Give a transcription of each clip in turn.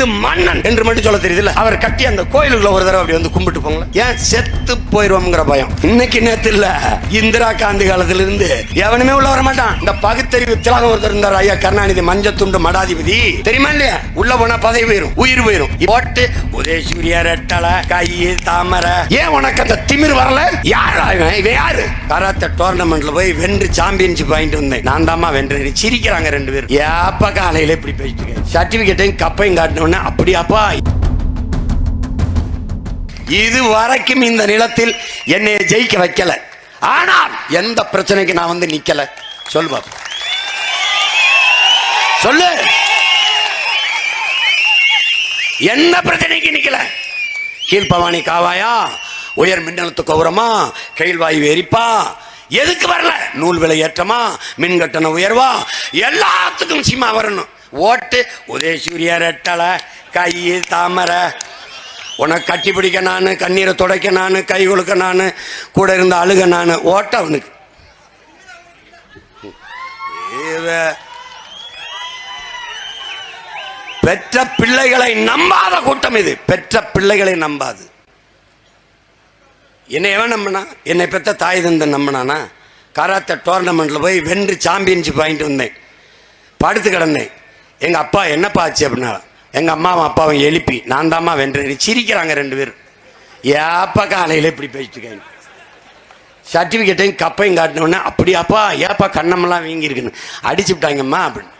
இந்து மன்னன் என்று மட்டும் சொல்ல தெரியுதுல்ல. அவர் கட்டி அந்த கோயிலுக்குள்ள ஒரு தடவை அப்படி வந்து கும்பிட்டு போங்களேன். ஏன் செத்து போயிருவோம்ங்கிற பயம். இன்னைக்கு நேத்து இல்ல, இந்திரா காந்தி காலத்துல இருந்து எவனுமே உள்ள வர மாட்டான். இந்த பகுத்தறிவு திலகம் ஒருத்தர் இருந்தார், ஐயா கருணாநிதி, மஞ்சத்துண்டு மடாதிபதி, தெரியுமா இல்லையா? உள்ள போனா பதவி போயிரும், உயிர் போயிரும். போட்டு உதயசூரிய ரெட்டலை கையு தாமரை. ஏன் உனக்கு அந்த திமிர் வரல? யாரு கராத்தே டோர்னமெண்ட்ல போய் வென்று சாம்பியன்ஷிப் வாங்கிட்டு வந்தேன், நான் தாமா வென்றேன். சிரிக்கிறாங்க ரெண்டு பேரும். ஏப்பா காலையில இப்படி பேசிட்டு சர்டிபிகேட்டையும் கப்பையும் காட்டினோன்னு அப்படியாப்பா. இது வரைக்கும் இந்த நிலத்தில் என்னை ஜெயிக்க வைக்கல. ஆனால் எந்த பிரச்சனைக்கு நான் வந்து நிக்கல? சொல்லுவா, சொல்லு. என்ன பிரச்சனைக்கு நிக்கல? கீழ்பவானி காவாயா, உயர் மின்னழுத்த கௌரமா, கைல்வாயு எரிப்பா, எதுக்கு வரல? நூல் விலை ஏற்றமா, மின் கட்டண உயர்வா, எல்லாத்துக்கும் சீமா வரணும். ஓட்டு உதயசூரிய ரெட்டலை கையு தாமரை. உனக்கு கட்டி பிடிக்க நானு, கண்ணீரை துடைக்க நானு, கை கொடுக்க நானு, கூட இருந்த அழுக நானு. ஓட்ட அவனுக்கு. பெற்ற பிள்ளைகளை நம்பாத கூட்டம் இது. பெற்ற பிள்ளைகளை நம்பாது. என்னை எவன் நம்பினா? என்னை பெற்ற தாய் தந்தை நம்பினானா? கராத்தே டோர்னமெண்ட்ல போய் வென்று சாம்பியன்ஷிப் வாங்கிட்டு வந்தேன். படுத்து கிடந்தேன். எங்க அப்பா என்னப்பா ஆச்சு அப்படின்னா, எங்க அம்மாவும் அப்பாவும் எழுப்பி நான் தாமா வென்றேன். சிரிக்கிறாங்க ரெண்டு பேரும். ஏப்பா காலையில இப்படி பேசிட்டு இருக்காங்க. சர்டிபிகேட்டையும் கப்பையும் காட்டினோடனே அப்படியாப்பா, ஏப்பா கண்ணமெல்லாம் வீங்கி இருக்குன்னு அடிச்சு விட்டாங்கம்மா அப்படின்னு.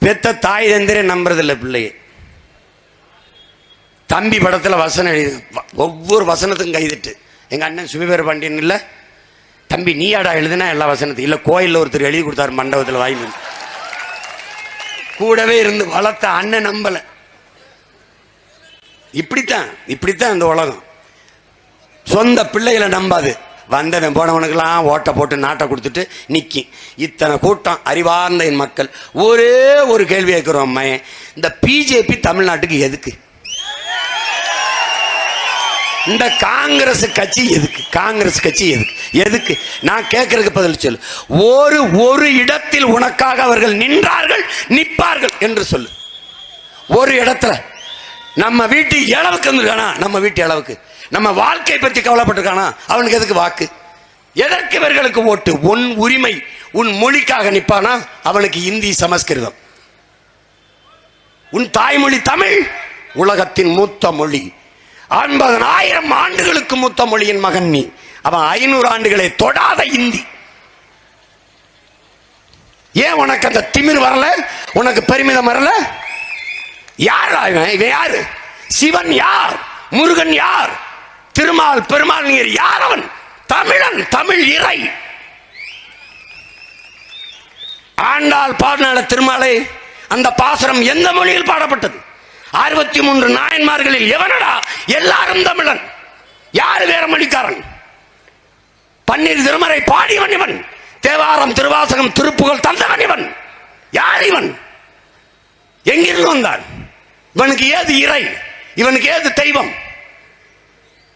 பெத்த தாய் தந்தரே நம்புறதில்லை பிள்ளைய. தம்பி படத்துல வசனம் எழுதி, ஒவ்வொரு வசனத்துக்கும் கைதிட்டு. எங்க அண்ணன் சுபிபேர பாண்டியன் இல்ல, தம்பி நீயாடா எழுதுனா எல்லா வசனத்தையும் இல்ல, கோயில்ல ஒருத்தர் எழுதி கொடுத்தாரு மண்டபத்தில் வாங்கி. கூடவே இருந்து வளர்த்த அண்ணன் நம்பல. இப்படித்தான் இந்த உலகம். சொந்த பிள்ளைகளை நம்பாது. வந்தவன் போனவனுக்கெல்லாம் ஓட்ட போட்டு நாட்டை கொடுத்துட்டு நிக்கி. இத்தனை கூட்டம் அறிவார்ந்த என் மக்கள் ஒரே ஒரு கேள்வி கேட்கிறோம், அம்மா, இந்த பிஜேபி தமிழ்நாட்டுக்கு எதுக்கு? இந்த காங்கிரஸ் கட்சி எதுக்கு? காங்கிரஸ் கட்சி எதுக்கு? நான் கேட்கறதுக்கு பதில் சொல்லு. ஒரு இடத்தில் உனக்காக அவர்கள் நின்றார்கள், நிற்பார்கள் என்று சொல்லு. ஒரு இடத்துல நம்ம வீட்டு அளவுக்கு வந்துருக்கானா? நம்ம வீட்டு அளவுக்கு நம்ம வாழ்க்கை பற்றி கவலைப்பட்டிருக்கானா? அவனுக்கு எதுக்கு வாக்கு? எதற்கு இவர்களுக்கு ஓட்டு? உன் உரிமை, உன் மொழிக்காக நிற்பானா? அவனுக்கு இந்தி சமஸ்கிருதம். உன் தாய்மொழி தமிழ், உலகத்தின் மூத்த மொழி. 50,000 ஆண்டுகளுக்கு மூத்த மொழியின் மகன் நீ. அவன் 500 ஆண்டுகளை தொடாத இந்தி. ஏன் உனக்கு அந்த திமிர் வரல? உனக்கு பெருமிதம் வரல? யார் இவன்? யாரு? சிவன் யார்? முருகன் யார்? திருமால் பெருமாள் யார்? அவன் தமிழன், தமிழ் இறை. ஆண்டாள் பாடினால திருமாலை, அந்த பாசுரம் எந்த மொழியில் பாடப்பட்டது? 63 நாயன்மார்களில் எவனடா எல்லாரும் தமிழன்? யாரு வேற மொழிக்காரன்? பன்னீர் திருமறை பாடியவன் இவன். தேவாரம் திருவாசகம் திருப்புகழ் தந்தவன் இவன். யார் இவன்? எங்கிருந்து வந்தான்? இவனுக்கு ஏது இறை? இவனுக்கு ஏது தெய்வம்?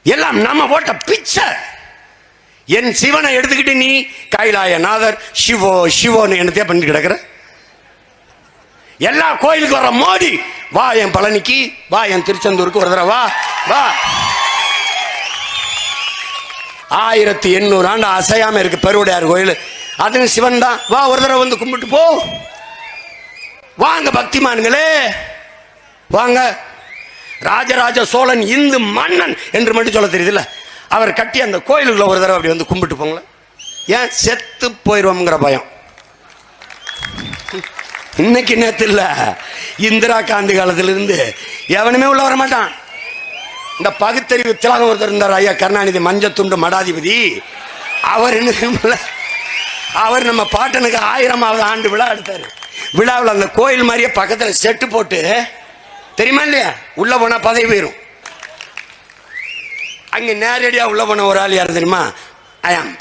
எல்லாம் நம்ம போட்ட பிச்சை. என் சிவனை எடுத்துக்கிட்டு நீ கைலாயநாதர் சிவோ சிவோன்னு என்னத்தையே பண்ணிட்டு கிடக்குற. எல்லா கோயிலுக்கு வர மோடி, வா என் பழனிக்கு, வா என் திருச்செந்தூருக்கு ஒரு தடவை வா. 1800 ஆண்டு அசையாம இருக்கு பெருவுடையார் கோயில், அது சிவன் தான். வா ஒரு தடவை வந்து கும்பிட்டு போ. வாங்க பக்திமான்களே வாங்க. ராஜராஜ சோழன் இந்து மன்னன் என்று மட்டும் சொல்ல தெரியுதுல்ல. அவர் கட்டி அந்த கோயிலுக்குள்ள ஒரு தடவை அப்படி வந்து கும்பிட்டு போங்களேன். ஏன் செத்து போயிருவோம்ங்கிற பயம். இன்னைக்கு நேத்து இல்ல, இந்திரா காந்தி காலத்துல இருந்து எவனுமே உள்ள வர மாட்டான். இந்த பகுத்தறிவு திலகம் ஒருத்தர் இருந்தார், ஐயா கருணாநிதி, மஞ்சத்துண்டு மடாதிபதி. அவர் என்ன, அவர் நம்ம பாட்டனுக்கு 1000வது ஆண்டு விழா எடுத்தாரு. விழாவில் அந்த கோயில் மாதிரியே பக்கத்தில் செட்டு போட்டு, தெரியுமா இல்லையா, உள்ள போனா பதவி போயிரும். அங்க நேரடியா உள்ள போன ஒரு ஆள் யாரு தெரியுமா? ஐயாம்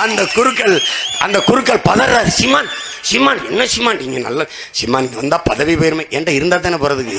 அந்த குருக்கள் பதறாரு. சிமான் சிமான் என்ன சிமான், நீங்க நல்ல சிமான் வந்தா பதவி போயிருமே. என்கிட்ட இருந்தா தானே போறதுக்கு.